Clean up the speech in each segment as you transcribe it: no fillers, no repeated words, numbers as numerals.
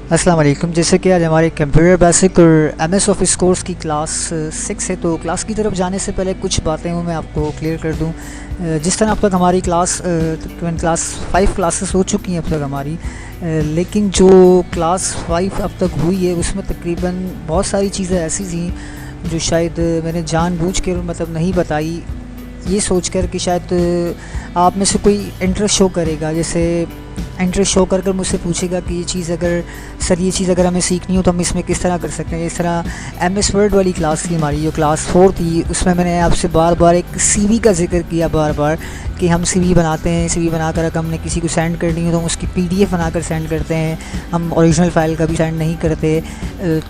अस्सलाम वालेकुम। जैसे कि आज हमारे कंप्यूटर बेसिक और एमएस ऑफिस कोर्स की क्लास 6 है, तो क्लास की तरफ जाने से पहले कुछ बातें वो मैं आपको क्लियर कर दूं। जिस तरह अब तक हमारी तकरीबन क्लास 5 क्लासेस हो चुकी हैं अब तक हमारी, लेकिन जो क्लास 5 अब तक हुई है उसमें तकरीबन बहुत सारी चीज़ें ऐसी थी जो शायद मैंने जानबूझकर मतलब नहीं बताई, ये सोचकर कि शायद आप में से कोई इंटरेस्ट शो करेगा। जैसे इंटरेस्ट शो कर मुझसे पूछेगा कि ये चीज़ अगर हमें सीखनी हो तो हम इसमें किस तरह कर सकते हैं। इस तरह एमएस वर्ड वाली क्लास थी हमारी, जो क्लास 4 थी, उसमें मैंने आपसे बार बार एक सीवी का जिक्र किया बार बार कि हम सीवी बनाते हैं। सीवी बनाकर अगर हमने किसी को सेंड करनी हो तो हम उसकी पीडीएफ बनाकर सेंड करते हैं, हम ओरिजिनल फ़ाइल का भी सेंड नहीं करते।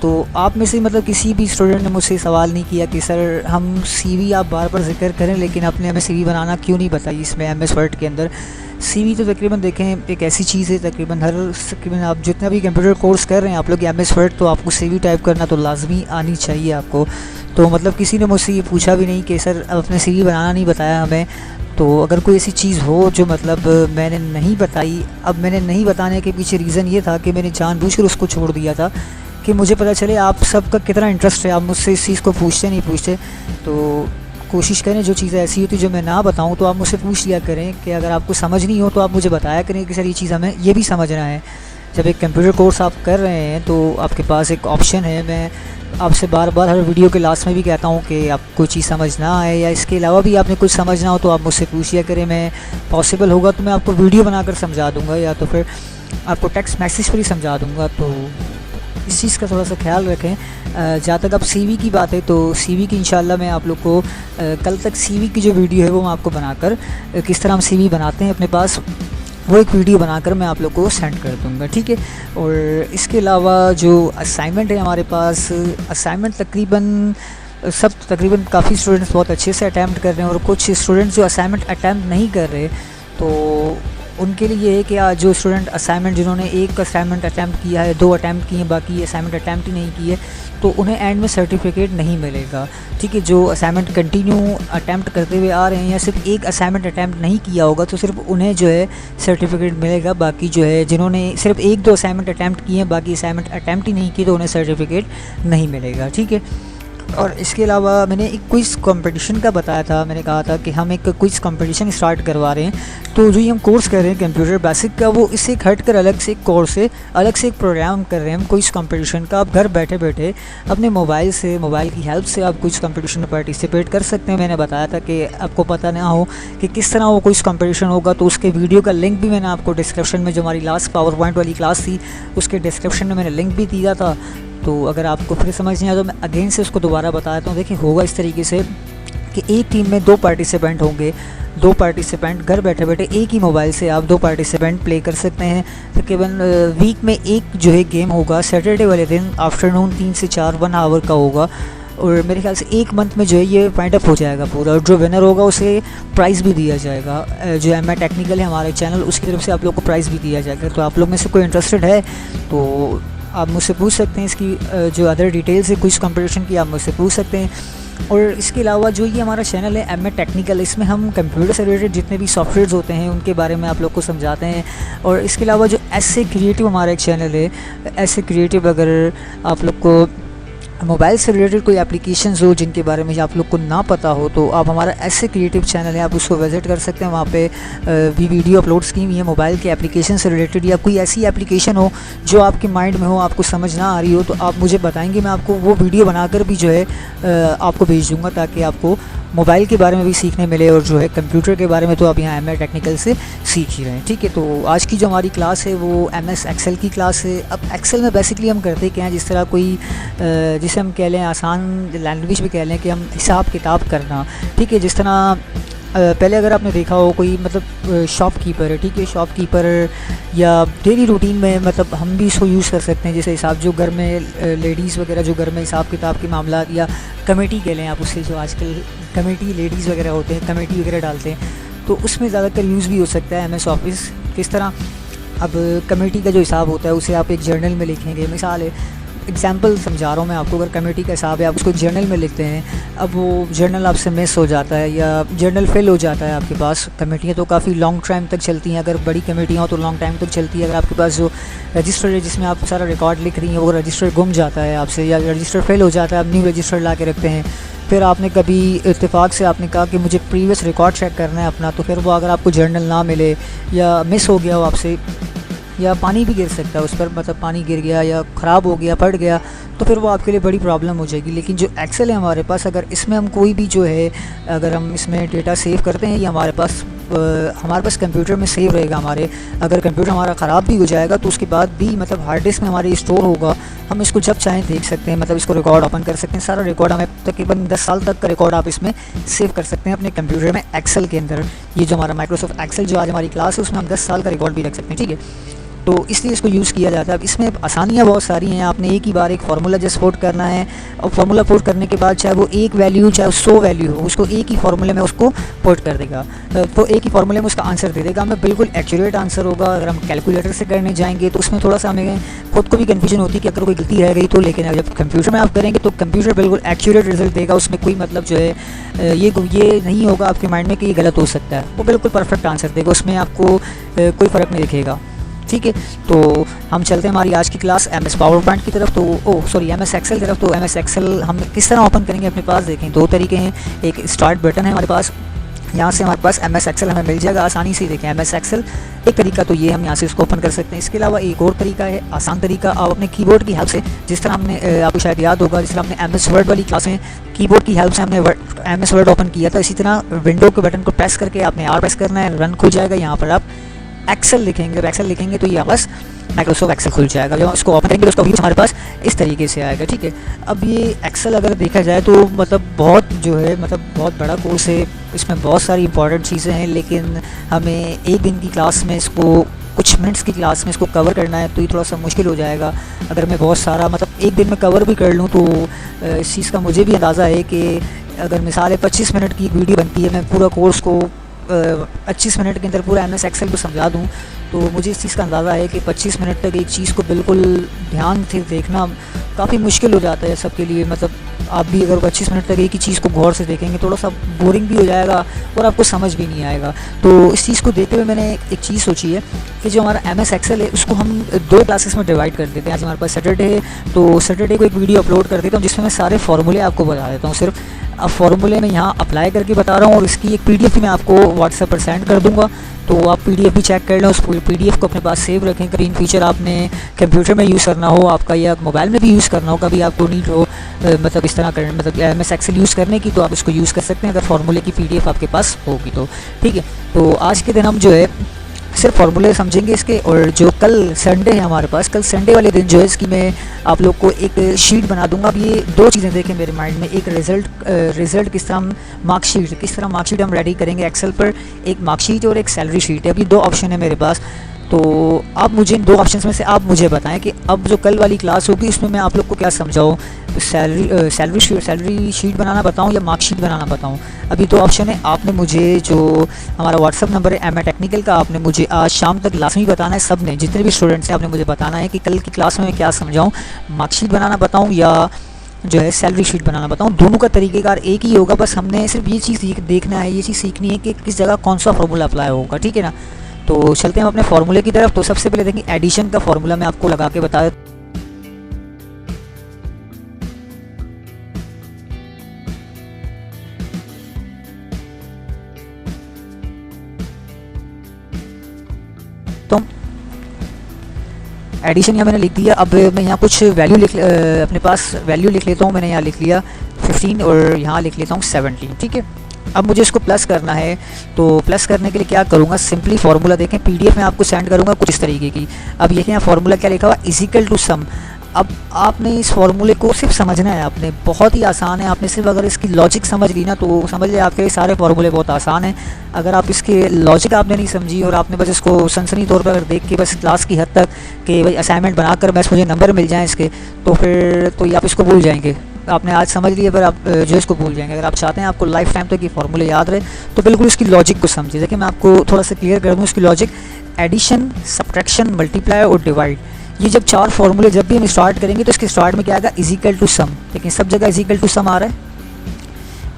तो आप में से मतलब किसी भी स्टूडेंट ने मुझसे सवाल नहीं किया कि सर हम सीवी आप बार बार जिक्र करें लेकिन आपने हमें सीवी बनाना क्यों नहीं बताई इसमें एमएस वर्ड के अंदर। सीवी तो तकरीबन देखें एक ऐसी चीज़ है, तकरीबन आप जितना भी कंप्यूटर कोर्स कर रहे हैं आप लोग एमएस वर्ड, तो आपको सीवी टाइप करना तो लाजमी आनी चाहिए आपको। तो मतलब किसी ने मुझसे ये पूछा भी नहीं कि सर आपने सीवी बनाना नहीं बताया हमें। तो अगर कोई ऐसी चीज़ हो जो मतलब मैंने नहीं बताई, अब मैंने नहीं बताने के पीछे रीज़न ये था कि मैंने जानबूझकर उसको छोड़ दिया था कि मुझे पता चले आप सबका कितना इंटरेस्ट है, आप मुझसे इस चीज़ को पूछते नहीं पूछते। तो कोशिश करें जो चीज़ें ऐसी होती जो मैं ना बताऊं तो आप मुझसे पूछ लिया करें कि अगर आपको समझ नहीं हो तो आप मुझे बताया करें कि सर ये चीज़ हमें ये भी समझना है। जब एक कंप्यूटर कोर्स आप कर रहे हैं तो आपके पास एक ऑप्शन है, मैं आपसे बार बार हर वीडियो के लास्ट में भी कहता हूँ कि आप कोई चीज़ समझ ना आए या इसके अलावा भी आपने कुछ समझना हो तो आप मुझसे पूछ लिया करें। मैं पॉसिबल होगा तो मैं आपको वीडियो बनाकर समझा दूँगा या तो फिर आपको टेक्स्ट मैसेज पर ही समझा दूँगा। तो इस चीज़ का थोड़ा सा ख्याल रखें। जहाँ तक अब सीवी की बात है तो सीवी की इंशाल्लाह मैं आप लोग को कल तक सीवी की जो वीडियो है वो मैं आपको बनाकर किस तरह हम सीवी बनाते हैं अपने पास, वो एक वीडियो बनाकर मैं आप लोग को सेंड कर दूँगा, ठीक है। और इसके अलावा जो असाइनमेंट है हमारे पास, असाइनमेंट तकरीबन काफ़ी स्टूडेंट्स बहुत अच्छे से अटैम्प्ट कर रहे हैं और कुछ स्टूडेंट्स जो असाइनमेंट अटैम्प्ट नहीं कर रहे तो उनके लिए ये है कि आज जो स्टूडेंट असाइनमेंट जिन्होंने एक असाइनमेंट अटैम्प्ट किया है, 2 अटैम्प्ट किए हैं, बाकी असाइनमेंट अटैम्प्ट ही नहीं किए, तो उन्हें एंड में सर्टिफिकेट नहीं मिलेगा, ठीक है। जो असाइनमेंट कंटिन्यू अटैम्प्ट करते हुए आ रहे हैं या सिर्फ एक असाइनमेंट अटैम्प्ट नहीं किया होगा तो सिर्फ उन्हें जो है सर्टिफिकेट मिलेगा। बाकी जो है जिन्होंने सिर्फ 1-2 असाइनमेंट अटैम्प्ट किए हैं, बाकी असाइनमेंट अटैम्प्ट ही नहीं किए, तो उन्हें सर्टिफिकेट नहीं मिलेगा, ठीक है। और इसके अलावा मैंने एक क्विज़ कंपटीशन का बताया था, मैंने कहा था कि हम एक क्विज़ कंपटीशन स्टार्ट करवा रहे हैं। तो जो ये हम कोर्स कर रहे हैं कंप्यूटर बेसिक का, वो इससे हट कर अलग से एक कोर्स है, अलग से एक प्रोग्राम कर रहे हैं हम क्विज़ कंपटीशन का। आप घर बैठे बैठे अपने मोबाइल की हेल्प से आप क्विज़ कंपटीशन में पार्टिसिपेट कर सकते हैं। मैंने बताया था कि आपको पता ना हो कि किस तरह वो क्विज़ कंपटीशन होगा, तो उसके वीडियो का लिंक भी मैंने आपको डिस्क्रिप्शन में, जो हमारी लास्ट पावर पॉइंट वाली क्लास थी उसके डिस्क्रिप्शन में मैंने लिंक भी दिया था। तो अगर आपको फिर समझ नहीं आया तो मैं अगेन से उसको दोबारा बता देता हूँ। देखिए होगा इस तरीके से कि एक टीम में 2 पार्टिसिपेंट होंगे, 2 पार्टिसिपेंट घर बैठे बैठे एक ही मोबाइल से आप 2 पार्टिसिपेंट प्ले कर सकते हैं। तकरीबन वीक में एक जो है गेम होगा, सैटरडे वाले दिन आफ्टरनून 3 से 4 1 आवर का होगा और मेरे ख्याल से 1 मंथ में जो है ये फाइंड अप हो जाएगा पूरा, और जो विनर होगा उसे प्राइज़ भी दिया जाएगा। जो एम टेक्निकल है हमारे चैनल, उसकी तरफ से आप लोग को प्राइज़ भी दिया जाएगा। तो आप लोग में से कोई इंटरेस्टेड है तो आप मुझसे पूछ सकते हैं। इसकी जो अदर डिटेल्स है क्विज़ कंपटीशन की, आप मुझसे पूछ सकते हैं। और इसके अलावा जो ये हमारा चैनल है एम टेक्निकल, इसमें हम कंप्यूटर से रिलेटेड जितने भी सॉफ्टवेयर्स होते हैं उनके बारे में आप लोग को समझाते हैं। और इसके अलावा जो ऐसे क्रिएटिव हमारा एक चैनल है, ऐसे क्रिएटिव, अगर आप लोग को मोबाइल से रिलेटेड कोई एप्लीकेशंस हो जिनके बारे में आप लोग को ना पता हो तो आप हमारा ऐसे क्रिएटिव चैनल है, आप उसको विज़िट कर सकते हैं। वहाँ पे भी वीडियो अपलोड्स की हुई है मोबाइल के एप्लीकेशन से रिलेटेड, या कोई ऐसी एप्लीकेशन हो जो आपके माइंड में हो, आपको समझ ना आ रही हो, तो आप मुझे बताएंगे, मैं आपको वो वीडियो बनाकर भी जो है आपको भेज दूँगा ताकि आपको मोबाइल के बारे में भी सीखने मिले और जो है कंप्यूटर के बारे में तो आप यहाँ एम टेक्निकल से सीख ही रहे हैं, ठीक है। तो आज की जो हमारी क्लास है वो MS एक्सेल की क्लास है। अब एक्सेल में बेसिकली हम करते क्या हैं, जिस तरह कोई जिसे हम कह लें आसान लैंग्वेज में कह लें कि हम हिसाब किताब करना, ठीक है। जिस तरह पहले अगर आपने देखा हो कोई मतलब शॉपकीपर है, ठीक है, शॉपकीपर या डेली रूटीन में मतलब हम भी इसको यूज़ कर सकते हैं। जैसे हिसाब जो घर में लेडीज़ वगैरह जो घर में हिसाब किताब के मामला या कमेटी कह लें आप, उससे जो आजकल कमेटी लेडीज़ वगैरह होते हैं कमेटी वगैरह डालते हैं, तो उसमें ज़्यादातर यूज़ भी हो सकता है MS ऑफिस। किस तरह अब कमेटी का जो हिसाब होता है उसे आप एक जर्नल में लिखेंगे, मिसाल है एग्जांपल समझा रहा हूँ मैं आपको। अगर कमेटी का हिसाब है, आप उसको जर्नल में लिखते हैं, अब वो जर्नल आपसे मिस हो जाता है या जर्नल फेल हो जाता है आपके पास। कमेटियाँ तो काफ़ी लॉन्ग टाइम तक चलती हैं, अगर बड़ी कमेटियाँ हो तो लॉन्ग टाइम तक चलती है। अगर आपके पास जो रजिस्टर है जिसमें आप सारा रिकॉर्ड लिख रही हैं, वो रजिस्टर गुम जाता है आपसे या रजिस्टर फेल हो जाता है, आप न्यू रजिस्टर ला के रखते हैं, फिर आपने कभी इत्तेफाक से आपने कहा कि मुझे प्रीवियस रिकॉर्ड चेक करना है अपना, तो फिर वो अगर आपको जर्नल ना मिले या मिस हो गया हो आपसे, या पानी भी गिर सकता है उस पर, मतलब पानी गिर गया या ख़राब हो गया, फट गया, तो फिर वो आपके लिए बड़ी प्रॉब्लम हो जाएगी। लेकिन जो एक्सेल है हमारे पास, अगर इसमें हम कोई भी जो है, अगर हम इसमें डेटा सेव करते हैं, ये हमारे पास कंप्यूटर में सेव रहेगा हमारे। अगर कंप्यूटर हमारा ख़राब भी हो जाएगा तो उसके बाद भी मतलब हार्ड डिस्क में हमारी स्टोर होगा, हम इसको जब चाहें देख सकते हैं, मतलब इसको रिकॉर्ड ओपन कर सकते हैं। सारा रिकॉर्ड हमें तकरीबन 10 साल तक का रिकॉर्ड आप इसमें सेव कर सकते हैं अपने कंप्यूटर में, एक्सेल के अंदर। ये जो हमारा माइक्रोसॉफ्ट एक्सेल जो आज हमारी क्लास है, उसमें हम 10 साल का रिकॉर्ड भी रख सकते हैं, ठीक है। तो इसलिए इसको यूज़ किया जाता है। अब इसमें आसानियाँ बहुत सारी हैं। आपने एक ही बार एक फार्मूला जस्ट पुट करना है, और फार्मूला पुट करने के बाद चाहे वो एक वैल्यू चाहे 100 वैल्यू हो, उसको एक ही फार्मूले में उसको पुट कर देगा, तो एक ही फार्मूले में उसका आंसर दे देगा, हमें बिल्कुल एक्यूरेट आंसर होगा। अगर हम कैलकुलेटर से करने जाएंगे तो उसमें थोड़ा सा हमें खुद को भी कन्फ्यूजन होती है कि अगर कोई गलती रह गई तो, लेकिन जब कंप्यूटर में आप करेंगे तो कंप्यूटर बिल्कुल एक्यूरेट रिजल्ट देगा। उसमें कोई मतलब जो है ये नहीं होगा आपके माइंड में कि ये गलत हो सकता है, वो बिल्कुल परफेक्ट आंसर देगा, उसमें आपको कोई फ़र्क नहीं दिखेगा, ठीक है। तो हम चलते हैं हमारी आज की क्लास MS पावर पॉइंट की तरफ, तो MS एक्सेल की तरफ। तो MS एक्सेल हम किस तरह ओपन करेंगे अपने पास, देखें दो तरीके हैं। एक स्टार्ट बटन है हमारे पास, यहाँ से हमारे पास MS एक्सेल हमें मिल जाएगा आसानी से। देखें MS एक्सेल एक तरीका तो ये हम यहाँ से इसको ओपन कर सकते हैं। इसके अलावा एक और तरीका है, आसान तरीका, आप अपने कीबोर्ड की हेल्प से, जिस तरह हमने आपको शायद याद होगा, जिस तरह हमने MS वर्ड वाली क्लास में कीबोर्ड की हेल्प से हमने MS वर्ड ओपन किया था, इसी तरह विंडो के बटन को प्रेस करके आपने R प्रेस करना है, रन खुल जाएगा। यहाँ पर आप एक्सेल लिखेंगे, जब एक्सेल लिखेंगे तो ये बस माइक्रोसॉफ्ट एक्सेल खुल जाएगा। जब इसको ओपन करेंगे तो उसका व्यू हमारे पास इस तरीके से आएगा, ठीक है। अब ये एक्सेल अगर देखा जाए तो मतलब बहुत जो है, मतलब बहुत बड़ा कोर्स है, इसमें बहुत सारी इंपॉर्टेंट चीज़ें हैं, लेकिन हमें एक दिन की क्लास में इसको, कुछ मिनट्स की क्लास में इसको कवर करना है तो ये थोड़ा सा मुश्किल हो जाएगा। अगर मैं बहुत सारा मतलब एक दिन में कवर भी कर लूँ तो इस चीज़ का मुझे भी अंदाज़ा है कि अगर मिसाल 25 मिनट की वीडियो बनती है, मैं पूरा कोर्स को 25 मिनट के अंदर पूरा MS एक्सेल को समझा दूँ, तो मुझे इस चीज़ का अंदाज़ा है कि 25 मिनट तक एक चीज़ को बिल्कुल ध्यान से देखना काफ़ी मुश्किल हो जाता है सबके लिए। मतलब आप भी अगर 25 मिनट तक एक ही चीज़ को गौर से देखेंगे, थोड़ा सा बोरिंग भी हो जाएगा और आपको समझ भी नहीं आएगा। तो इस चीज़ को देखते हुए मैंने एक चीज़ सोची है कि जो हमारा MS एक्सेल है उसको हम 2 क्लासेस में डिवाइड कर देते हैं। आज हमारे पास सैटरडे है, तो सैटरडे को एक वीडियो अपलोड कर देता हूँ जिसमें मैं सारे फार्मूले आपको बता देता हूँ। सिर्फ अब फार्मूले में यहाँ अप्लाई करके बता रहा हूँ, और इसकी एक PDF भी मैं आपको WhatsApp पर सेंड कर दूँगा, तो आप PDF भी चेक कर लें। उस PDF को अपने पास सेव रखें। कभी इन फीचर आपने कंप्यूटर में यूज़ करना हो आपका, या मोबाइल में भी यूज़ करना हो, कभी आपको नीड हो मतलब इस तरह कर मतलब MS एक्सेल यूज़ करने की, तो आप इसको यूज़ कर सकते हैं अगर फार्मूले की PDF आपके पास होगी तो, ठीक है। तो आज के दिन हम जो है सिर्फ फार्मूले समझेंगे इसके, और जो कल संडे है हमारे पास, कल संडे वाले दिन जो है इसकी मैं आप लोग को एक शीट बना दूंगा। अब ये 2 चीज़ें देखें मेरे माइंड में, एक रिज़ल्ट किस तरह किस तरह मार्कशीट हम रेडी करेंगे एक्सेल पर, एक मार्कशीट और एक सैलरी शीट है। अभी 2 ऑप्शन है मेरे पास, तो आप मुझे इन 2 ऑप्शंस में से आप मुझे बताएं कि अब जो कल वाली क्लास होगी उसमें मैं आप लोग को क्या समझाऊँ, सैलरी शीट बनाना बताऊं या मार्कशीट बनाना बताऊं। अभी 2 ऑप्शन है। आपने मुझे जो हमारा WhatsApp नंबर है MA टेक्निकल का, आपने मुझे आज शाम तक लाजमी बताना है, सब ने जितने भी स्टूडेंट्स हैं आपने मुझे बताना है कि कल की क्लास में मैं क्या समझाऊँ, मार्कशीट बनाना बताऊँ या जो है सैलरी शीट बनाना बताऊँ। दोनों का तरीक़ेकार एक ही होगा, बस हमने सिर्फ ये चीज़ देखना है, ये चीज़ सीखनी है कि किस जगह कौन सा फार्मूला अप्लाई होगा, ठीक है ना। तो चलते हैं अपने फार्मूले की तरफ। तो सबसे पहले देखिए एडिशन का फार्मूला मैं आपको लगा के बता देता हूँ। एडिशन यहाँ मैंने लिख दिया। अब मैं यहाँ कुछ वैल्यू अपने पास वैल्यू लिख लेता हूँ। मैंने यहाँ लिख लिया 15 और यहाँ लिख लेता हूँ 17, ठीक है। अब मुझे इसको प्लस करना है, तो प्लस करने के लिए क्या करूँगा, सिंपली फार्मूला देखें PDF में आपको सेंड करूँगा कुछ इस तरीके की। अब ये यहाँ फार्मूला क्या लिखा हुआ, इजिकल टू सम। अब आपने इस फार्मूले को सिर्फ समझना है, आपने बहुत ही आसान है। आपने सिर्फ अगर इसकी लॉजिक समझ ली ना तो समझ लिया आपके सारे फार्मूले बहुत आसान हैं। अगर आप इसके लॉजिक आपने नहीं समझी और आपने बस इसको सनसनी तौर पर अगर देख के बस क्लास की हद तक कि भाई असाइनमेंट बनाकर बस मुझे नंबर मिल जाए इसके, तो फिर तो ये आप इसको भूल जाएंगे। आपने आज समझ लिया पर आप जो इसको भूल जाएंगे। अगर आप चाहते हैं आपको लाइफ टाइम तक ये फार्मूले याद रहे तो बिल्कुल इसकी लॉजिक को समझिए। देखिए मैं आपको थोड़ा सा क्लियर कर दूँ इसकी लॉजिक। एडिशन, सब्ट्रैक्शन, मल्टीप्लाई और डिवाइड, ये जब 4 फार्मूले जब भी हम स्टार्ट करेंगे तो इसके स्टार्ट में क्या आएगा, इज इक्वल टू सम। लेकिन सब जगह इज इक्वल टू सम आ रहा है।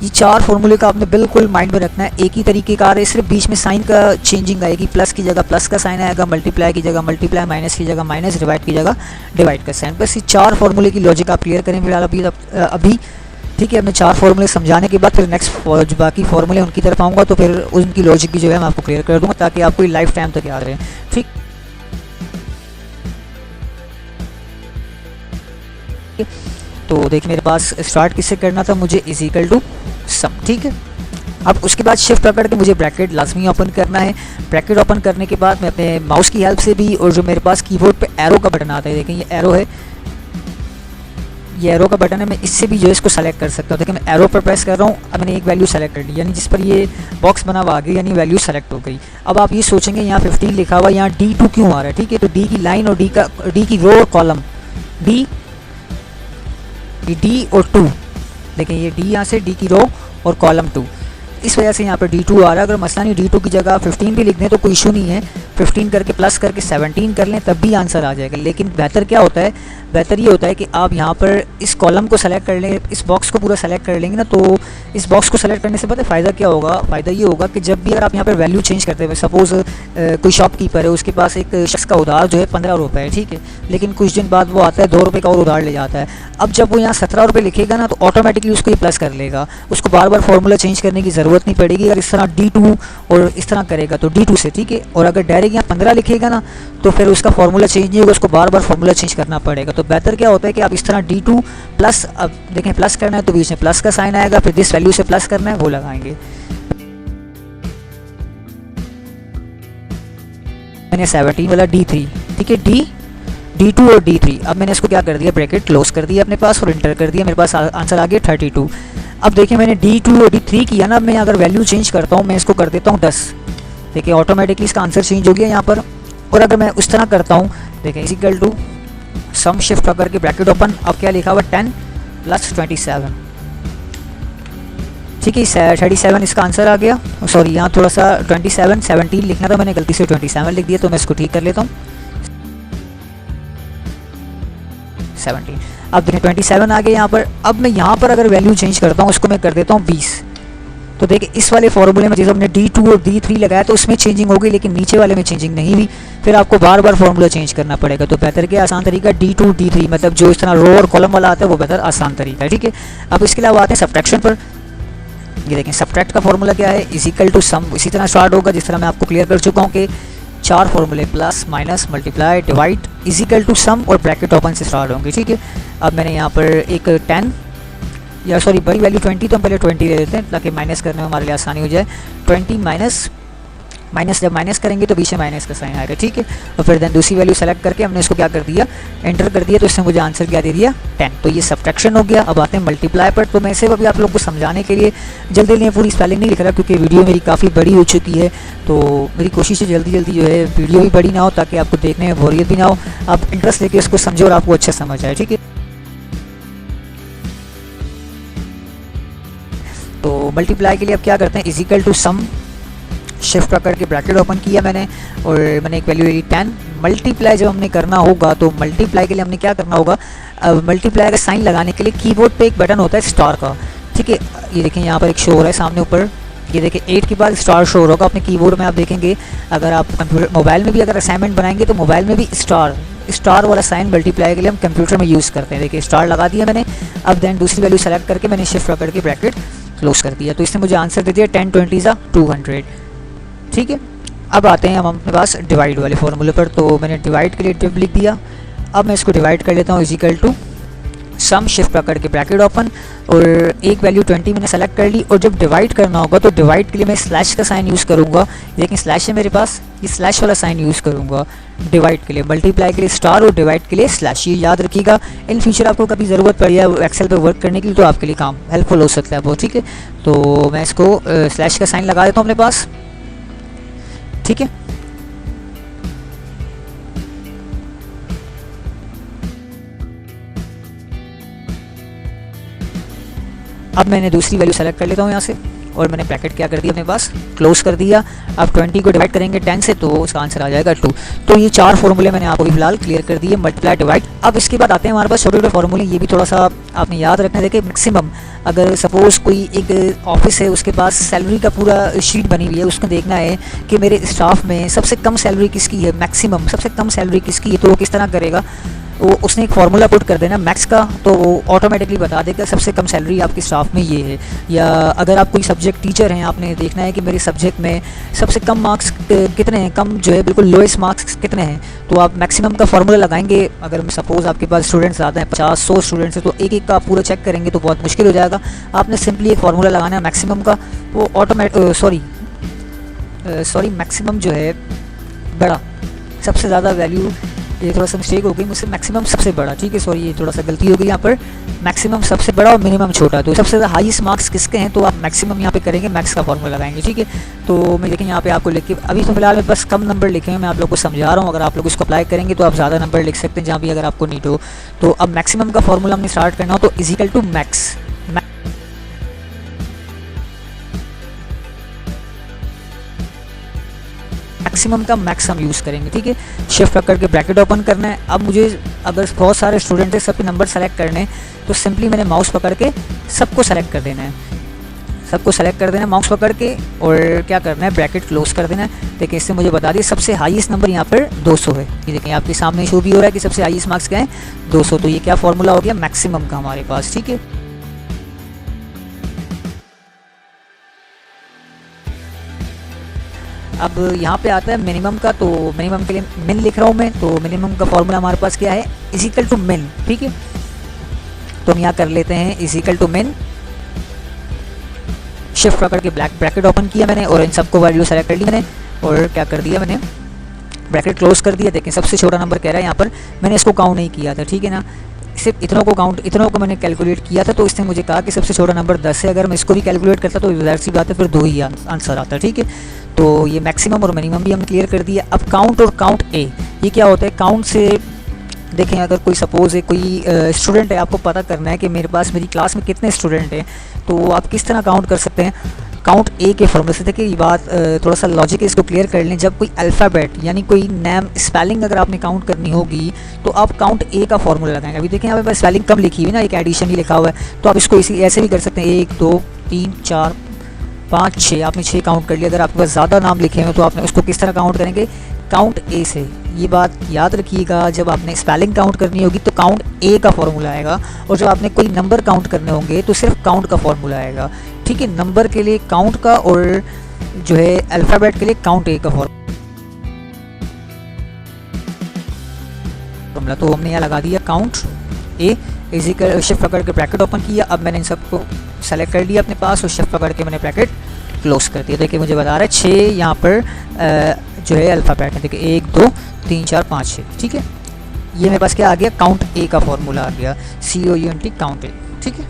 ये 4 फार्मूले का आपने बिल्कुल माइंड में रखना है, एक ही तरीके का आ रहा है, सिर्फ बीच में साइन का चेंजिंग आएगी, प्लस की जगह प्लस का साइन आएगा, मल्टीप्लाई की जगह मल्टीप्लाई, माइनस की जगह माइनस, डिवाइड की जगह डिवाइड का साइन। बस ये 4 फार्मूले की लॉजिक आप क्लियर करें फिलहाल अभी। ठीक है, हमने 4 फार्मूले समझाने के बाद फिर नेक्स्ट जो बाकी फार्मूले उनकी तरफ आऊँगा तो फिर उनकी लॉजिक भी जो है मैं आपको क्लियर कर दूँगा ताकि आपको लाइफ टाइम तक याद रहे। ठीक, तो देखिए मेरे पास स्टार्ट किससे करना था, मुझे इज इक्वल टू सम। ठीक है, अब उसके बाद शिफ्ट पकड़ के मुझे ब्रैकेट लाजमी ओपन करना है। ब्रैकेट ओपन करने के बाद मैं अपने माउस की हेल्प से भी, और जो मेरे पास कीबोर्ड पे एरो का बटन आता है, देखें ये एरो है, ये एरो का बटन है, मैं इससे भी जो है इसको सेलेक्ट कर सकता हूँ। देखिए मैं एरो पर प्रेस कर रहा हूँ, अब मैंने एक वैल्यू सेलेक्ट कर ली, यानी जिस पर ये बॉक्स बना हुआ आ गया, यानी वैल्यू सेलेक्ट हो गई। अब आप ये सोचेंगे यहाँ 15 लिखा हुआ, यहाँ D2 क्यों आ रहा है। ठीक है, तो D की लाइन और D की रो और कॉलम, D और 2, लेकिन ये D यहाँ से D की रो और कॉलम 2, इस वजह से यहाँ पर D2 आ रहा है। अगर मसला नहीं D2 की जगह 15 भी लिख दें तो कोई इशू नहीं है, 15 करके प्लस करके 17 कर लें तब भी आंसर आ जाएगा। लेकिन बेहतर क्या होता है, बेहतर ये होता है कि आप यहाँ पर इस कॉलम को सेलेक्ट कर लें, इस बॉक्स को पूरा सेलेक्ट कर लेंगे ना, तो इस बॉक्स को सेलेक्ट करने से पता है फ़ायदा क्या होगा। फ़ायदा ये होगा कि जब भी अगर आप यहाँ पर वैल्यू चेंज करते हैं, सपोज़ कोई शॉपकीपर है, उसके पास एक शख्स का उधार जो है 15 रुपये है, ठीक है, लेकिन कुछ दिन बाद वो आता है 2 रुपये का और उधार ले जाता है। अब जब वो यहाँ 17 रुपये लिखेगा ना तो ऑटोमेटिकली उसको ये प्लस कर लेगा, उसको बार बार फार्मूला चेंज करने की ज़रूरत नहीं पड़ेगी। अगर इस तरह D2 और इस तरह करेगा तो D2 से, ठीक है, और अगर डायरेक्ट यहाँ 15 लिखेगा ना तो फिर उसका फार्मूला चेंज नहीं होगा, उसको बार बार फार्मूला चेंज करना पड़ेगा। तो बेहतर क्या होता है कि आप इस तरह D2 प्लस, अब देखें प्लस करना है तो बीच में प्लस का साइन आएगा, फिर जिस वैल्यू से प्लस करना है वो लगाएंगे। मैंने 17 वाला D3, ठीक है, D2 और D3, अब मैंने इसको क्या कर दिया, ब्रैकेट क्लोज कर दिया अपने पास और इंटर कर दिया, मेरे पास आंसर आ गया 32। अब देखिए मैंने D2 और D3 किया ना, अब मैं अगर वैल्यू चेंज करता हूँ, मैं इसको कर देता हूँ 10, देखिए ऑटोमेटिकली इसका आंसर चेंज हो गया यहाँ पर। और अगर मैं उस तरह करता हूँ, देखिए is equal to sum, shift करके ब्रैकेट ओपन, अब क्या लिखा हुआ 10 + 27, ठीक है, 37 इसका आंसर आ गया। सॉरी यहाँ थोड़ा सा 17 लिखना था, मैंने गलती से 27 लिख दिया, तो मैं इसको ठीक कर लेता हूँ 17। अब देखिए 27 आ गया यहाँ पर। अब मैं यहाँ पर अगर वैल्यू चेंज करता हूँ, उसको मैं कर देता हूँ 20, तो देखिए इस वाले फॉर्मूले में जैसे हमने D2 और D3 लगाया तो उसमें चेंजिंग हो गई, लेकिन नीचे वाले में चेंजिंग नहीं हुई, फिर आपको बार बार फॉर्मूला चेंज करना पड़ेगा। तो बेहतर क्या, आसान तरीका D2 D3, मतलब जो इस तरह रो और कॉलम वाला आता है वो बेहतर आसान तरीका है, ठीक है। अब इसके अलावा आते हैं सब्ट्रैक्शन पर। ये देखें सब्ट्रैक्ट का फॉर्मूला क्या है, इज इक्वल टू सम, इसी तरह स्टार्ट होगा जिस तरह मैं आपको क्लियर कर चुका हूँ कि 4 फॉर्मूले plus minus multiply divide is equal to sum और ब्रैकेट ओपन से स्टार्ट होंगे, ठीक है। अब मैंने यहाँ पर एक 10 या सॉरी बड़ी वैल्यू 20, तो हम पहले 20 ले लेते हैं ताकि माइनस करने में हमारे लिए आसानी हो जाए। 20 माइनस जब माइनस करेंगे तो पीछे माइनस का साइन आएगा, ठीक है। और फिर देन दूसरी वैल्यू सेलेक्ट करके हमने इसको क्या कर दिया, एंटर कर दिया, तो इसने मुझे आंसर क्या दे दिया 10। तो ये सब्ट्रैक्शन हो गया। अब आते हैं मल्टीप्लाई पर। तो मैं सिर्फ अभी आप लोगों को समझाने के लिए जल्दी पूरी स्पेलिंग नहीं लिख रहा क्योंकि वीडियो मेरी काफ़ी बड़ी हो चुकी है, तो मेरी कोशिश है जल्दी जो है वीडियो भी बड़ी ना हो ताकि आपको देखने में बोरियत भी ना हो, आप इंटरेस्ट लेके उसको समझो और आपको अच्छा समझ आए, ठीक है। तो मल्टीप्लाई के लिए अब क्या करते हैं, is equal to sum, shift करके ब्रैकेट ओपन किया मैंने और मैंने एक वैल्यू ली 10। मल्टीप्लाई जब हमने करना होगा तो मल्टीप्लाई के लिए हमने क्या करना होगा, मल्टीप्लाई का साइन लगाने के लिए कीबोर्ड पे एक बटन होता है स्टार का, ठीक है। ये देखें यहाँ पर एक शो हो रहा है सामने ऊपर, ये देखें 8 के बाद स्टार शो होगा अपने कीबोर्ड में। आप देखेंगे अगर आप कंप्यूटर मोबाइल में भी अगर असाइनमेंट बनाएंगे तो मोबाइल में भी स्टार वाला साइन मल्टीप्लाई के लिए हम कंप्यूटर में यूज़ करते हैं। देखिए स्टार लगा दिया मैंने। अब देन दूसरी वैल्यू सेलेक्ट करके मैंने शिफ्ट करके ब्रैकेट क्लोज कर दिया, तो इसने मुझे आंसर दे दिया 10 20 200, ठीक है। अब आते हैं हम अपने पास डिवाइड वाले फॉर्मूले पर। तो मैंने डिवाइड के लिए डिव लिख दिया। अब मैं इसको डिवाइड कर लेता हूँ, is equal to sum, shift करके ब्रैकेट ओपन और एक वैल्यू 20 मैंने सेलेक्ट कर ली। और जब डिवाइड करना होगा तो डिवाइड के लिए मैं स्लैश का साइन यूज़ करूँगा, लेकिन स्लैश है मेरे पास, ये स्लैश वाला साइन यूज़ करूँगा डिवाइड के लिए। मल्टीप्लाई के लिए स्टार और डिवाइड के लिए स्लैश, ये याद रखिएगा। इन फ्यूचर आपको कभी ज़रूरत पड़ी है एक्सेल पे वर्क करने के लिए तो आपके लिए काम हेल्पफुल हो सकता है वो, ठीक है। तो मैं इसको स्लैश का साइन लगा देता हूँ अपने पास, ठीक है। अब मैंने दूसरी वैल्यू सेलेक्ट कर लेता हूँ यहाँ से, और मैंने ब्रैकेट क्या कर दिया अपने पास क्लोज कर दिया। अब 20 को डिवाइड करेंगे 10 से तो उसका आंसर आ जाएगा 2। तो ये 4 फॉर्मूले मैंने आपको फिलहाल क्लियर कर दिए, मल्टीप्लाई डिवाइड। अब इसके बाद आते हैं हमारे पास छोटे छोटे फॉर्मूले, ये भी थोड़ा सा आपने याद रखना। देखिए मैक्सिमम, अगर सपोज़ कोई एक ऑफिस है उसके पास सैलरी का पूरा शीट बनी हुई है, उसको देखना है कि मेरे स्टाफ में सबसे कम सैलरी किसकी है, मैक्सिमम सबसे कम सैलरी किसकी है, तो वो किस तरह करेगा, वो उसने एक फार्मूला पुट कर देना मैक्स का, तो वो ऑटोमेटिकली बता देगा सबसे कम सैलरी आपके स्टाफ में ये है। या अगर आप कोई सब्जेक्ट टीचर हैं, आपने देखना है कि मेरे सब्जेक्ट में सबसे कम मार्क्स कितने हैं, कम जो है बिल्कुल लोएस्ट मार्क्स कितने हैं, तो आप मैक्सिमम का फार्मूला लगाएंगे। अगर सपोज़ आपके पास स्टूडेंट्स ज़्यादा हैं, 50-100 स्टूडेंट्स हैं, तो एक एक का आप पूरा चेक करेंगे तो बहुत मुश्किल हो जाएगा। आपने सिंपली एक फार्मूला लगाना है मैक्सिमम का, वो मैक्सिमम जो है बड़ा, सबसे ज़्यादा वैल्यू, ये थोड़ा सा मिस्टेक हो गई मुझसे, मैक्सिमम सबसे बड़ा, ठीक है, सॉरी ये थोड़ा सा गलती हो गई यहाँ पर। मैक्सिमम सबसे बड़ा और मिनिमम छोटा, तो सबसे ज़्यादा हाईएस्ट मार्क्स किसके हैं, तो आप मैक्सिमम यहाँ पे करेंगे, मैक्स का फॉर्मूला लगाएंगे, ठीक है। तो मैं देखें यहाँ पे आपको लिख के, अभी तो फिलहाल बस कम नंबर लिखे हैं, मैं आप लोग को समझा रहा हूँ। अगर आप लोग इसको अप्लाई करेंगे तो आप ज़्यादा नंबर लिख सकते हैं जहाँ भी अगर आपको नीड हो। तो अब मैक्सिमम का फॉर्मूला हमने स्टार्ट करना हो, तो इजिकल टू मैक्स, मैक्सिमम का मैक्स हम यूज़ करेंगे, ठीक है। शिफ्ट पकड़ के ब्रैकेट ओपन करना है। अब मुझे अगर बहुत सारे स्टूडेंट हैं, सबके नंबर सेलेक्ट करने हैं, तो सिंपली मैंने माउस पकड़ के सबको सेलेक्ट कर देना है, सबको सेलेक्ट कर देना है माउस पकड़ के, और क्या करना है ब्रैकेट क्लोज कर देना है। देखिए इससे मुझे बता दिए सबसे हाईएस्ट नंबर यहाँ पर 200 है। ये देखिए आपके सामने शो भी हो रहा है कि सबसे हाईएस्ट मार्क्स क्या है 200। तो ये क्या फॉर्मूला हो गया मैक्सिमम का हमारे पास, ठीक है। अब यहाँ पे आता है मिनिमम का, तो मिनिमम के लिए मिन लिख रहा हूँ मैं, तो मिनिमम का फॉर्मूला हमारे पास क्या है इजिकल टू मिन, ठीक है। तो हम यहाँ कर लेते हैं इजिकल टू मिन, शिफ्ट पकड़ के ब्रैकेट ओपन किया मैंने और इन सबको वैल्यू सेलेक्ट कर ली मैंने, और क्या कर दिया मैंने ब्रैकेट क्लोज कर दिया। देखें सबसे छोटा नंबर कह रहा है यहाँ पर, मैंने इसको काउंट नहीं किया था, ठीक है ना, सिर्फ इतनों को मैंने कैलकुलेट किया था। तो इसने मुझे कहा कि सबसे छोटा नंबर 10 है, अगर मैं इसको भी कैलकुलेट करता तो ज़ाहिर सी बात है फिर 2 ही आंसर आता, ठीक है। तो ये मैक्सिमम और मिनिमम भी हम क्लियर कर दिया। अब काउंट और काउंट ए, ये क्या होता है, काउंट से देखें अगर कोई सपोज़ है कोई स्टूडेंट है, आपको पता करना है कि मेरे पास मेरी क्लास में कितने स्टूडेंट हैं, तो आप किस तरह काउंट कर सकते हैं काउंट ए के फॉर्मूले से। देखिए ये बात थोड़ा सा लॉजिक है, इसको क्लियर कर लें। जब कोई अल्फ़ाबेट यानी कोई नेम स्पेलिंग अगर आपने काउंट करनी होगी तो आप काउंट ए का फॉर्मूला लगाएंगे। अभी देखें यहाँ पे स्पेलिंग कम लिखी हुई ना, एक एडिशन ही लिखा हुआ है, तो आप इसको इसी ऐसे भी कर सकते हैं 1 2 3 4 5 6, आपने 6 काउंट कर लिया। अगर आपके पास ज़्यादा नाम लिखे हैं तो आपने उसको किस तरह काउंट करेंगे काउंट ए से। ये बात याद रखिएगा, जब आपने स्पेलिंग काउंट करनी होगी तो काउंट ए का फॉर्मूला आएगा, और जब आपने कोई नंबर काउंट करने होंगे तो सिर्फ काउंट का फॉर्मूला आएगा, ठीक है। नंबर के लिए काउंट का और जो है अल्फ़ाबेट के लिए काउंट ए का फॉर्मूला। तो हमने यहाँ लगा दिया काउंट ए इजिकल, शिफ्ट पकड़ के ब्रैकेट ओपन किया। अब मैंने इन सबको सेलेक्ट कर लिया अपने पास और शिफ्ट पकड़ के मैंने ब्रैकेट क्लोज कर दिया। देखिए मुझे बता रहा है 6 यहाँ पर जो है अल्फ़ाबेट है, देखिए 1 2 3 4 5 6, ठीक है। ये मेरे पास क्या आ गया काउंट ए का फॉर्मूला आ गया, COUNT काउंट ए, ठीक है।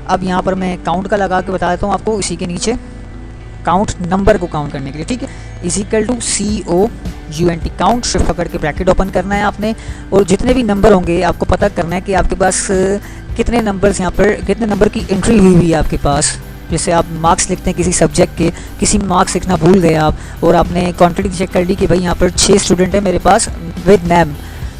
अब यहाँ पर मैं काउंट का लगा के बता देता हूँ आपको, इसी के नीचे काउंट नंबर को काउंट करने के लिए, ठीक है, is equal to COUNT count, shift पकड़ के ब्रैकेट ओपन करना है आपने, और जितने भी नंबर होंगे आपको पता करना है कि आपके पास कितने नंबर्स यहाँ पर कितने नंबर की एंट्री हुई है आपके पास। जैसे आप मार्क्स लिखते हैं किसी सब्जेक्ट के, किसी मार्क्स लिखना भूल गए आप और आपने क्वांटिटी चेक कर ली कि भाई यहाँ पर 6 स्टूडेंट है मेरे पास विद नेम,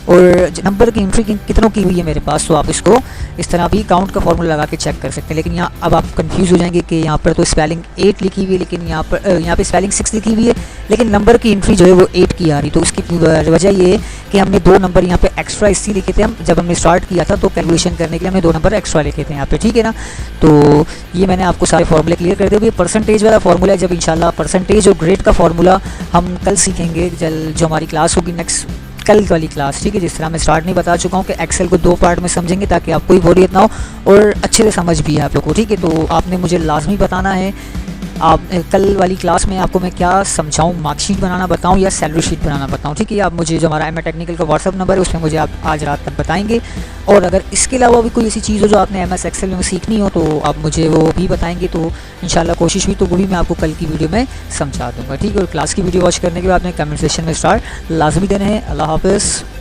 और नंबर की एंट्री कितनों की हुई है मेरे पास, तो आप इसको इस तरह भी काउंट का फॉर्मूला लगा के चेक कर सकते हैं। लेकिन यहाँ अब आप कंफ्यूज हो जाएंगे कि यहाँ पर तो स्पेलिंग 8 लिखी हुई है, लेकिन यहाँ पे स्पेलिंग 6 लिखी हुई है, लेकिन नंबर की एंट्री जो है वो 8 की आ रही। तो उसकी वजह ये है कि हमने 2 नंबर यहाँ पे एक्स्ट्रा इसलिए लिखे थे, हम जब हमने स्टार्ट किया था तो कैलकुलेशन करने के लिए हमने 2 नंबर एक्स्ट्रा लिखे थे यहाँ पे, ठीक है ना। तो ये मैंने आपको सारे फॉर्मूले क्लियर कर दिए। परसेंटेज वाला फॉर्मूला है, जब इंशाल्लाह परसेंटेज और ग्रेड का फॉर्मूला हम कल सीखेंगे, जो हमारी क्लास होगी नेक्स्ट कल वाली क्लास, ठीक है। जिस तरह मैं स्टार्ट नहीं बता चुका हूँ कि एक्सेल को 2 पार्ट में समझेंगे ताकि आपको कोई बोरियत ना हो और अच्छे से समझ भी है आप लोगों को, ठीक है। तो आपने मुझे लाजमी बताना है आप कल वाली क्लास में आपको मैं क्या समझाऊँ, मार्कशीट बनाना बताऊँ या सैलरी शीट बनाना बताऊँ, ठीक है। आप मुझे जो हमारा MS टेक्निकल का व्हाट्सअप नंबर है उसमें मुझे आप आज रात तक बताएंगे, और अगर इसके अलावा भी कोई ऐसी चीज़ हो जो आपने MS एक्सेल में सीखनी हो तो आप मुझे वो भी बताएंगे। तो इंशाल्लाह कोशिश हुई तो वो भी मैं आपको कल की वीडियो में समझा दूँगा, ठीक है। और क्लास की वीडियो वॉच करने के बाद आपने कमेंट सेक्शन में स्टार लाजमी देना है। अल्लाह हाफ़िज़।